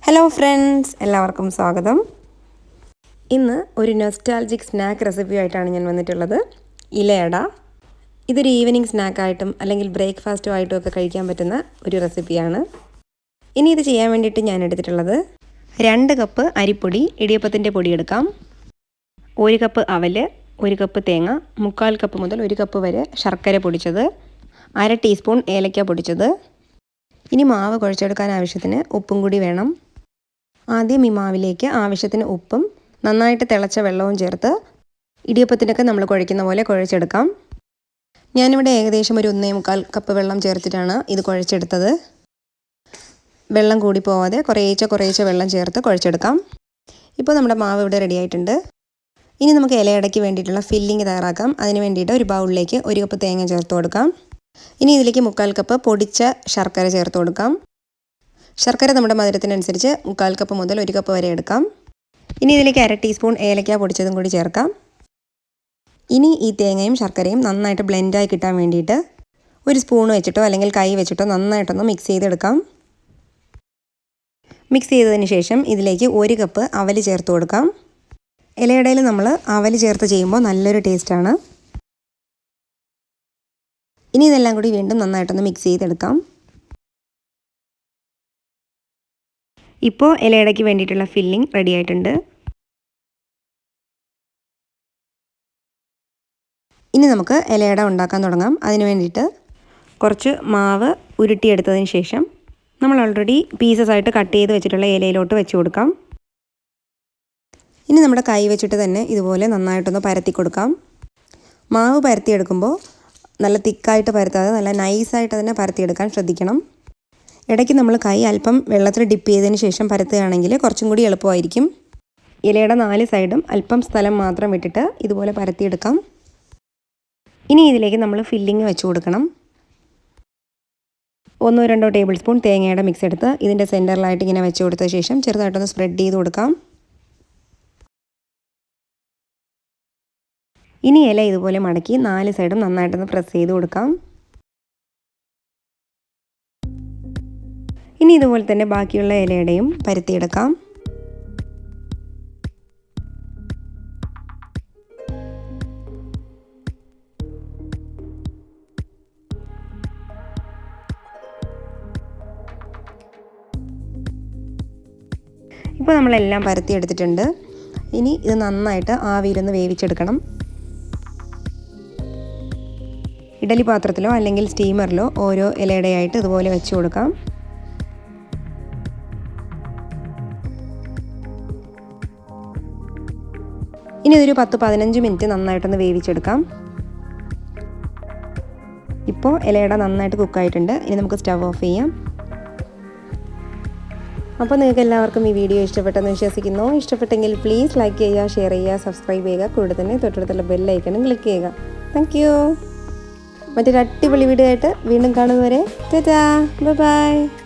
Hello friends, എല്ലാവർക്കും സ്വാഗതം. ഇന്ന് ഒരു നൊസ്റ്റാൾജിക് സ്നാക്ക് റെസിപ്പിയായിട്ടാണ് ഞാൻ വന്നിട്ടുള്ളത്. ഇലയട. ഇതൊരു ഈവനിങ് സ്നാക്കായിട്ടും അല്ലെങ്കിൽ ബ്രേക്ക്ഫാസ്റ്റും ആയിട്ടും ഒക്കെ കഴിക്കാൻ പറ്റുന്ന ഒരു റെസിപ്പിയാണ്. ഇനി ഇത് ചെയ്യാൻ വേണ്ടിയിട്ട് ഞാൻ എടുത്തിട്ടുള്ളത് 2 കപ്പ് അരിപ്പൊടി, ഇടിയപ്പത്തിൻ്റെ പൊടി എടുക്കാം, 1 കപ്പ് അവൽ, 1 കപ്പ് തേങ്ങ, 3/4 കപ്പ് മുതൽ 1 കപ്പ് വരെ ശർക്കര പൊടിച്ചത്, 1/2 ടീസ്പൂൺ ഏലക്ക പൊടിച്ചത്. ഇനി മാവ് കുഴച്ചെടുക്കാൻ ആവശ്യത്തിന് ഉപ്പും കൂടി വേണം. ആദ്യം ഈ മാവിലേക്ക് ആവശ്യത്തിന് ഉപ്പും നന്നായിട്ട് തിളച്ച വെള്ളവും ചേർത്ത് ഇടിയപ്പത്തിനൊക്കെ നമ്മൾ കുഴയ്ക്കുന്ന പോലെ കുഴച്ചെടുക്കാം. ഞാനിവിടെ ഏകദേശം ഒരു 1.25 കപ്പ് വെള്ളം ചേർത്തിട്ടാണ് ഇത് കുഴച്ചെടുത്തത്. വെള്ളം കൂടി പോവാതെ കുറേശ്ശെ വെള്ളം ചേർത്ത് കുഴച്ചെടുക്കാം. ഇപ്പോൾ നമ്മുടെ മാവ് ഇവിടെ റെഡി ആയിട്ടുണ്ട്. ഇനി നമുക്ക് ഇലയടയ്ക്ക് വേണ്ടിയിട്ടുള്ള ഫില്ലിങ് തയ്യാറാക്കാം. അതിന് വേണ്ടിയിട്ട് ഒരു ബൗളിലേക്ക് 1 കപ്പ് തേങ്ങ ചേർത്ത് കൊടുക്കാം. ഇനി ഇതിലേക്ക് 3/4 കപ്പ് പൊടിച്ച ശർക്കര ചേർത്ത് കൊടുക്കാം. ശർക്കര നമ്മുടെ മധുരത്തിനനുസരിച്ച് 3/4 കപ്പ് മുതൽ 1 കപ്പ് വരെ എടുക്കാം. ഇനി ഇതിലേക്ക് 1/2 ടീസ്പൂൺ ഏലക്ക പൊടിച്ചതും കൂടി ചേർക്കാം. ഇനി ഈ തേങ്ങയും ശർക്കരയും നന്നായിട്ട് ബ്ലെൻഡായി കിട്ടാൻ വേണ്ടിയിട്ട് ഒരു സ്പൂൺ വെച്ചിട്ടോ അല്ലെങ്കിൽ കൈ വെച്ചിട്ടോ നന്നായിട്ടൊന്ന് മിക്സ് ചെയ്തെടുക്കാം. മിക്സ് ചെയ്തതിന് ശേഷം ഇതിലേക്ക് 1 കപ്പ് അവൽ ചേർത്ത് കൊടുക്കാം. ഇലയടയിൽ നമ്മൾ അവൽ ചേർത്ത് ചെയ്യുമ്പോൾ നല്ലൊരു ടേസ്റ്റാണ്. ഇനി ഇതെല്ലാം കൂടി വീണ്ടും നന്നായിട്ടൊന്ന് മിക്സ് ചെയ്തെടുക്കാം. ഇപ്പോൾ ഇലയടയ്ക്ക് വേണ്ടിയിട്ടുള്ള ഫില്ലിംഗ് റെഡി ആയിട്ടുണ്ട്. ഇനി നമുക്ക് ഇലയട ഉണ്ടാക്കാൻ തുടങ്ങാം. അതിന് വേണ്ടിയിട്ട് കുറച്ച് മാവ് ഉരുട്ടിയെടുത്തതിന് ശേഷം നമ്മൾ ഓൾറെഡി പീസസ് ആയിട്ട് കട്ട് ചെയ്ത് വെച്ചിട്ടുള്ള ഇലയിലോട്ട് വെച്ച് കൊടുക്കാം. ഇനി നമ്മുടെ കൈ വെച്ചിട്ട് തന്നെ ഇതുപോലെ നന്നായിട്ടൊന്ന് പരത്തി കൊടുക്കാം. മാവ് പരത്തിയെടുക്കുമ്പോൾ നല്ല തിക്കായിട്ട് പരത്താതെ നല്ല നൈസായിട്ട് തന്നെ പരത്തിയെടുക്കാൻ ശ്രദ്ധിക്കണം. ഇടയ്ക്ക് നമ്മൾ കൈ അല്പം വെള്ളത്തിൽ ഡിപ്പ് ചെയ്തതിന് ശേഷം പരത്തുകയാണെങ്കിൽ കുറച്ചും കൂടി എളുപ്പമായിരിക്കും. ഇലയുടെ 4 സൈഡും അല്പം സ്ഥലം മാത്രം വിട്ടിട്ട് ഇതുപോലെ പരത്തിയെടുക്കാം. ഇനി ഇതിലേക്ക് നമ്മൾ ഫില്ലിങ് വെച്ച് കൊടുക്കണം. 1-2 ടേബിൾ സ്പൂൺ തേങ്ങയുടെ മിക്സ് എടുത്ത് ഇതിൻ്റെ സെൻറ്ററിലായിട്ട് ഇങ്ങനെ വെച്ച് കൊടുത്ത ശേഷം ചെറുതായിട്ടൊന്ന് സ്പ്രെഡ് ചെയ്ത് കൊടുക്കാം. ഇനി ഇല ഇതുപോലെ മടക്കി 4 സൈഡും നന്നായിട്ടൊന്ന് പ്രസ് ചെയ്ത് കൊടുക്കാം. ഇനി ഇതുപോലെ തന്നെ ബാക്കിയുള്ള ഇലയുടെയും പരത്തിയെടുക്കാം. ഇപ്പോൾ നമ്മളെല്ലാം പരത്തിയെടുത്തിട്ടുണ്ട്. ഇനി ഇത് നന്നായിട്ട് ആവിയിലൊന്ന് വേവിച്ചെടുക്കണം. ഇഡലി പാത്രത്തിലോ അല്ലെങ്കിൽ സ്റ്റീമറിലോ ഓരോ ഇലയുടെയായിട്ട് ഇതുപോലെ വെച്ച് കൊടുക്കാം. ഇനി ഇതൊരു 10-15 മിനിറ്റ് നന്നായിട്ടൊന്ന് വേവിച്ചെടുക്കാം. ഇപ്പോൾ ഇലയട നന്നായിട്ട് കുക്കായിട്ടുണ്ട്. ഇനി നമുക്ക് സ്റ്റവ് ഓഫ് ചെയ്യാം. അപ്പോൾ നിങ്ങൾക്ക് എല്ലാവർക്കും ഈ വീഡിയോ ഇഷ്ടപ്പെട്ടെന്ന് വിശ്വസിക്കുന്നു. ഇഷ്ടപ്പെട്ടെങ്കിൽ പ്ലീസ് ലൈക്ക് ചെയ്യുക, ഷെയർ ചെയ്യുക, സബ്സ്ക്രൈബ് ചെയ്യുക. കൂടെ തന്നെ തൊട്ടടുത്തുള്ള ബെല്ലൈക്കണും ക്ലിക്ക് ചെയ്യുക. Thank you. മറ്റൊരു അടിപൊളി വീഡിയോ ആയിട്ട് വീണ്ടും കാണുന്നവരെ ടാറ്റാ, ബൈ ബൈ.